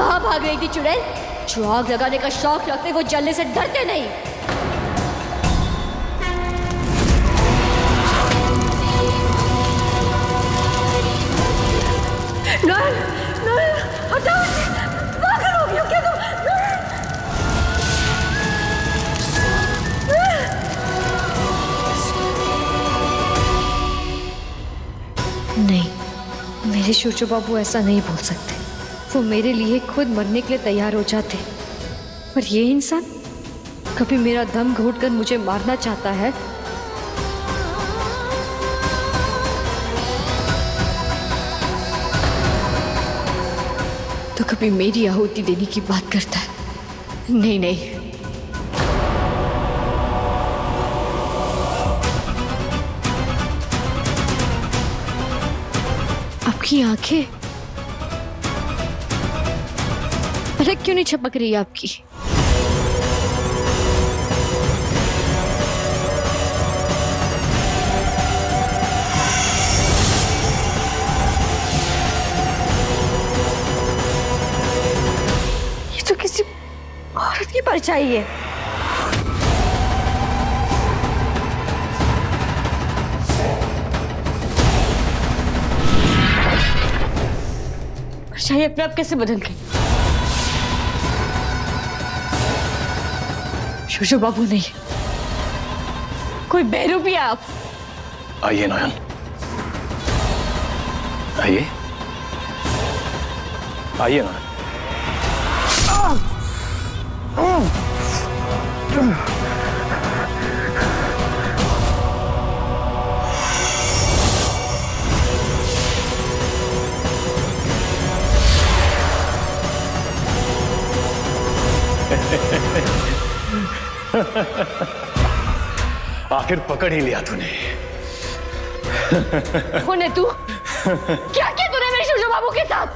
कहाँ भाग रही थी चुड़ैल? जो आग लगाने का शौक रखते वो जलने से डरते नहीं। नयन, नयन, हटाओ इसे। पागल हो गया क्या तुम? नहीं, मेरे शूरजो बाबू ऐसा नहीं बोल सकते। वो मेरे लिए खुद मरने के लिए तैयार हो जाते, पर ये इंसान कभी मेरा दम घोंटकर मुझे मारना चाहता है। तो कभी मेरी आहुति देने की बात करता है। नहीं नहीं, आपकी आंखें अरे क्यों नहीं छपक रही आपकी? ये तो किसी औरत की परछाई है। परछाई अपने आप कैसे बदल गई? शूरजो बाबू नहीं, कोई बेरूपी है आप। आइए नयन, आइए आइए नयन। आखिर पकड़ ही लिया तूने। कौन है तू? क्या किया तूने मेरे शूरजो बाबू के साथ?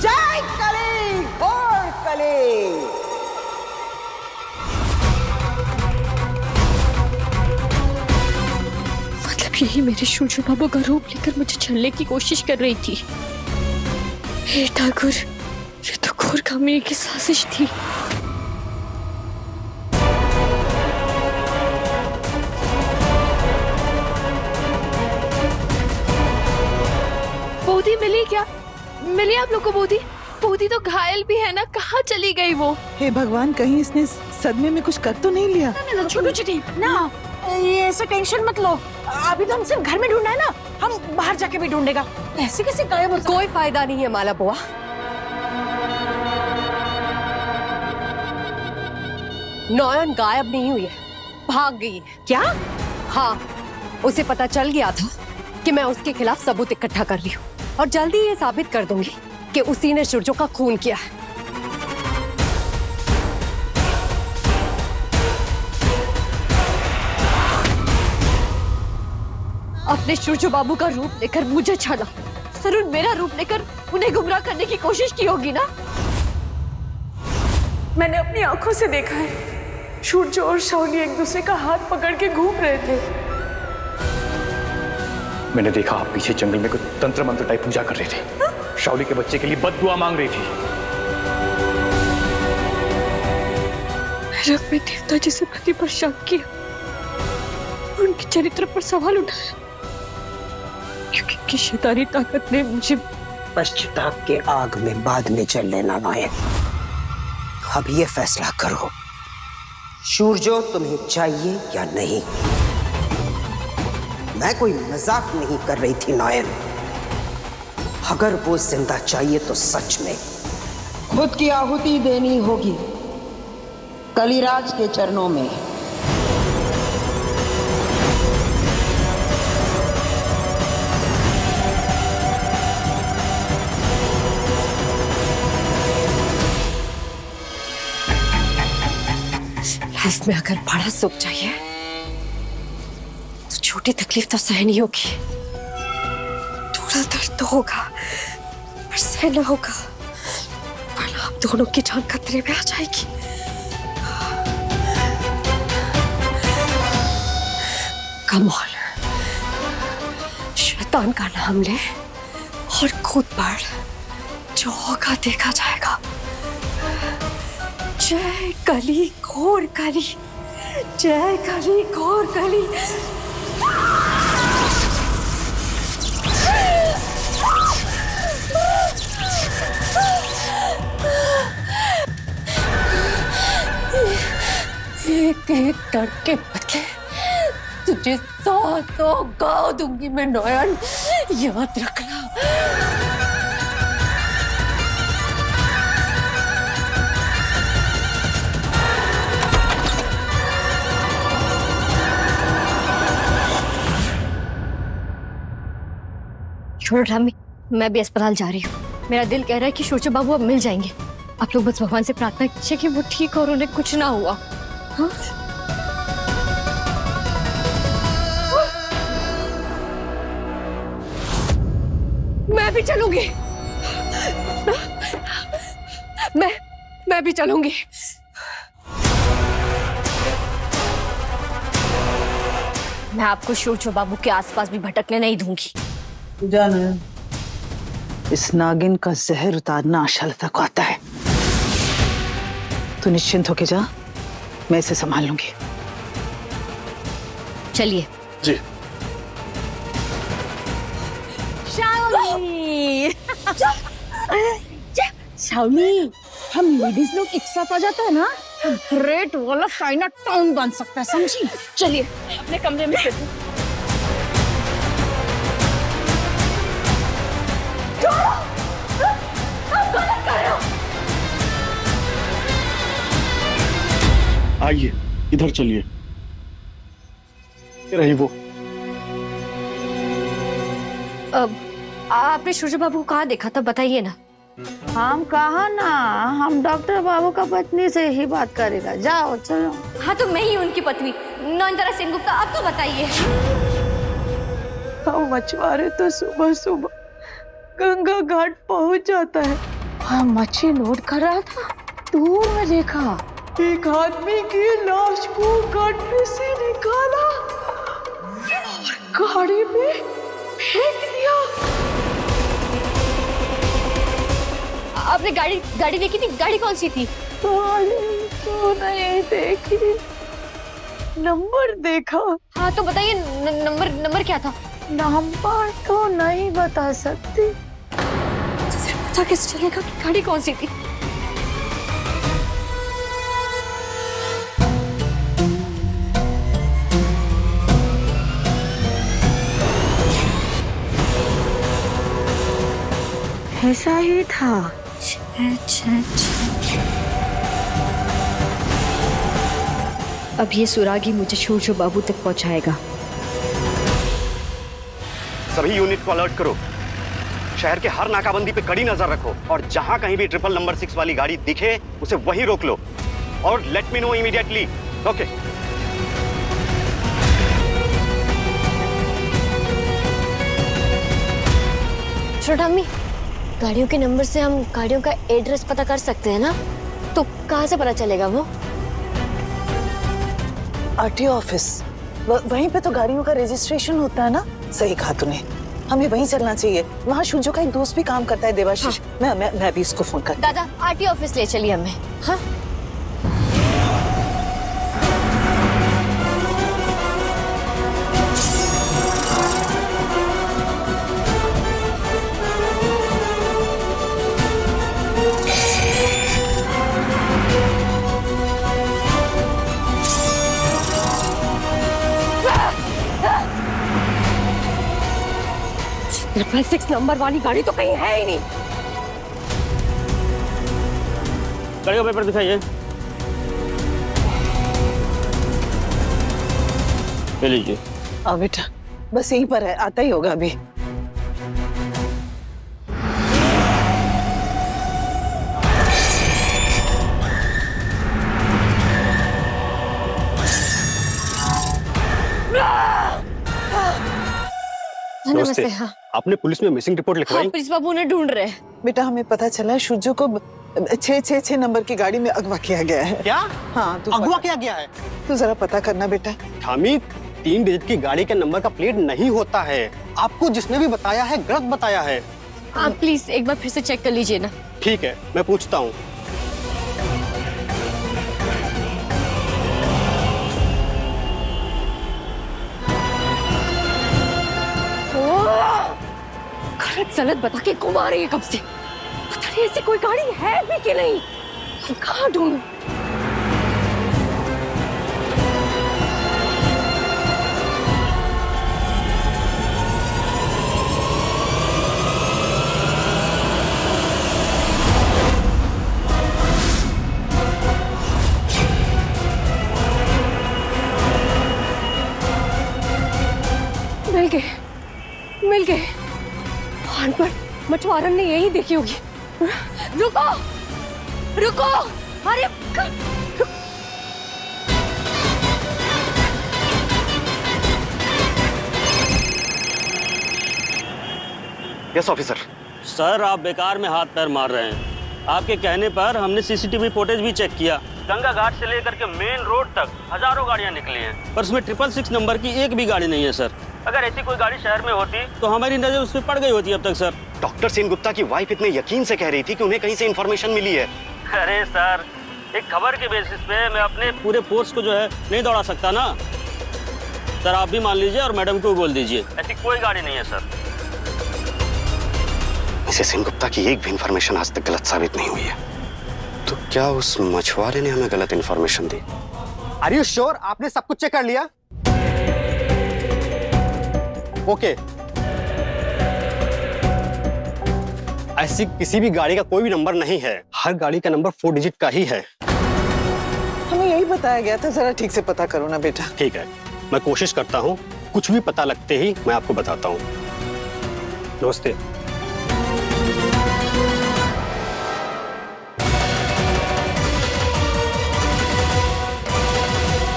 जय कली घोर कली। मतलब यही मेरे शूरजो बाबू का रूप लेकर मुझे छलने की कोशिश कर रही थी। हे ठाकुर, ये तो घोर कामिनी की साजिश थी। बोधी मिली क्या? मिली आप लोग को बोधी? बोधी तो घायल भी है ना, कहाँ चली गई वो? हे भगवान, कहीं इसने सदमे में कुछ कर तो नहीं लिया? छोटू चिटी ना, ये ऐसे टेंशन मत लो। अभी तो हम सिर्फ घर में ढूंढना है ना, हम बाहर जाके भी ढूंढेगा। ऐसे कैसे गायब हो? कोई फायदा नहीं है माला बुआ। नयन गायब नहीं हुई है, भाग गई है। क्या? हाँ, उसे पता चल गया था कि मैं उसके खिलाफ सबूत इकट्ठा कर रही हूँ और जल्दी ये साबित कर दूंगी कि उसी ने शूरजो का खून किया है। अपने शूरजो बाबू का रूप लेकर मुझे छाना, जरूर मेरा रूप लेकर उन्हें गुमराह करने की कोशिश की होगी ना? मैंने अपनी आंखों से देखा है, शूरजो और शाओली एक दूसरे का हाथ पकड़ के घूम रहे थे। मैंने देखा आप पीछे जंगल में कुछ तंत्र मंत्र टाइप पूजा कर रहे थे। शाओली के बच्चे के लिए बद्दुआ मांग रही थी। मैंने अपने देवता जी से पति पर शक किया, उनके चरित्र पर सवाल उठाया, क्योंकि उनकी शैतानी ताकत ने मुझे। पश्चाताप के आग में बाद में जल लेना नयन। अब ये फैसला करो, शूरजो तुम्हें चाहिए या नहीं? मैं कोई मजाक नहीं कर रही थी नयन। अगर वो जिंदा चाहिए तो सच में खुद की आहुति देनी होगी कलिराज के चरणों में। लाइफ में अगर बड़ा सुख चाहिए तो छोटी तकलीफ तो सहनी होगी। थोड़ा दर्द तो होगा पर सहना होगा। दोनों की जान खतरे में आ जाएगी। कम ऑन, शैतान का नाम ले और कूद पड़, जो होगा देखा जाएगा। जय कली घोर कली, जय कली घोर कली। एक एक डर के बदले तुझे 100 गाँव दूंगी मैं नयन, याद रखना। छोड़ो ठामी, मैं भी अस्पताल जा रही हूँ। मेरा दिल कह रहा है कि सूरज बाबू अब मिल जाएंगे। आप लोग बस भगवान से प्रार्थना कीजिए कि वो ठीक और उन्हें कुछ ना हुआ। हाँ? मैं भी चलूंगी। मैं भी चलूंगी। मैं आपको सूरज बाबू के आसपास भी भटकने नहीं दूंगी। जाना, इस नागिन का जहर उतारना आशालता को आता है। तू निश्चिंत होके जा, मैं इसे संभाल लूंगी। चलिए। जी। शावनी, हम लेडीज लोग एक साथ आ जाते हैं ना, ग्रेट वाला चाइना टाउन बन सकता है, समझी? चलिए अपने कमरे में चलते हैं। आइए, इधर चलिए। रही वो। अब आपने सूरज बाबू को कहाँ देखा था, बताइए ना। हम कहा ना, हम डॉक्टर बाबू का पत्नी से ही बात करेगा। जाओ चलो। हाँ तो मैं ही उनकी पत्नी नयनतारा सेनगुप्ता। अब तो बताइए। हम मछुआरे तो सुबह सुबह गंगा घाट पहुंच जाता है। हाँ, मच्छी लोड कर रहा था, दूर में देखा एक आदमी की लाश को गड्ढे से निकाला और गाड़ी में फेंक दिया। आपने गाड़ी देखी थी? गाड़ी कौन सी थी? गाड़ी तो नहीं देखी, नंबर देखा। हाँ तो बताइए नंबर क्या था? नंबर तो नहीं बता सकती। तो फिर पता कैसे चलेगा कि गाड़ी कौन सी थी? ऐसा ही था। अब ये सुरागी मुझे सूरज बाबू तक पहुंचाएगा। सभी यूनिट को अलर्ट करो। शहर के हर नाकाबंदी पे कड़ी नजर रखो और जहां कहीं भी 6 वाली गाड़ी दिखे उसे वहीं रोक लो और let me know immediately. Okay. छोटा गाड़ियों के नंबर से हम गाड़ियों का एड्रेस पता कर सकते हैं ना? तो कहाँ से पता चलेगा वो? आरटीओ ऑफिस, वहीं पे तो गाड़ियों का रजिस्ट्रेशन होता है ना। सही कहा तूने, हमें वहीं चलना चाहिए। वहाँ शुंजो का एक दोस्त भी काम करता है, देवाशीष। हाँ। मैं भी इसको फोन कर। दादा आरटीओ ऑफिस ले चलिए हमें। हाँ ट्रिपल 6 नंबर वाली गाड़ी तो कहीं है ही नहीं। गाड़ी का पेपर दिखाइए। ले लीजिए। आ बेटा, बस यहीं पर है, आता ही होगा अभी। नमस्ते। हाँ आपने पुलिस में मिसिंग रिपोर्ट लिखवाई? पुलिस बाबू उन्हें ढूंढ रहे हैं। बेटा हमें पता चला शुजो को 666 नंबर की गाड़ी में अगवा किया गया है। क्या? हाँ तू अगवा किया गया है? तू जरा पता करना बेटा। ठामी 3 डिजिट की गाड़ी के नंबर का प्लेट नहीं होता है। आपको जिसने भी बताया है गलत बताया है। आप प्लीज एक बार फिर से चेक कर लीजिए ना। ठीक है, मैं पूछता हूँ। गलत सलत बता के घुमा रही है कब से। पता नहीं ऐसी कोई गाड़ी है भी कि नहीं। कहाँ ढूंढूं? मिल गए। वहां पर मछुआरन ने यही देखी होगी। रुको रुको, अरे यस ऑफिसर। सर आप बेकार में हाथ पैर मार रहे हैं। आपके कहने पर हमने सीसीटीवी फुटेज भी चेक किया। गंगा घाट से लेकर के मेन रोड तक हजारों गाड़ियां निकली हैं, पर उसमें 666 नंबर की एक भी गाड़ी नहीं है सर। अगर ऐसी कोई गाड़ी शहर में होती तो हमारी नजर उस पर पड़ गई होती अब तक सर। डॉक्टर सेनगुप्ता की वाइफ इतने यकीन से कह रही थी कि उन्हें कहीं से इंफॉर्मेशन मिली है। अरे सर, एक खबर के बेसिस पे मैं अपने पूरे फोर्स को जो है नहीं दौड़ा सकता ना सर। आप भी मान लीजिए और मैडम को बोल दीजिए, ऐसी कोई गाड़ी नहीं है सर। मिसेस सेनगुप्ता की एक भी इंफॉर्मेशन आज तक गलत साबित नहीं हुई है। तो क्या उस मछुआरे ने हमें गलत इंफॉर्मेशन दी? Are you sure? आपने सब कुछ चेक कर लिया? ओके। ऐसी किसी भी गाड़ी का कोई भी नंबर नहीं है। हर गाड़ी का नंबर 4 डिजिट का ही है। हमें यही बताया गया था, जरा ठीक से पता करो ना बेटा। ठीक है, मैं कोशिश करता हूँ। कुछ भी पता लगते ही मैं आपको बताता हूँ। नमस्ते।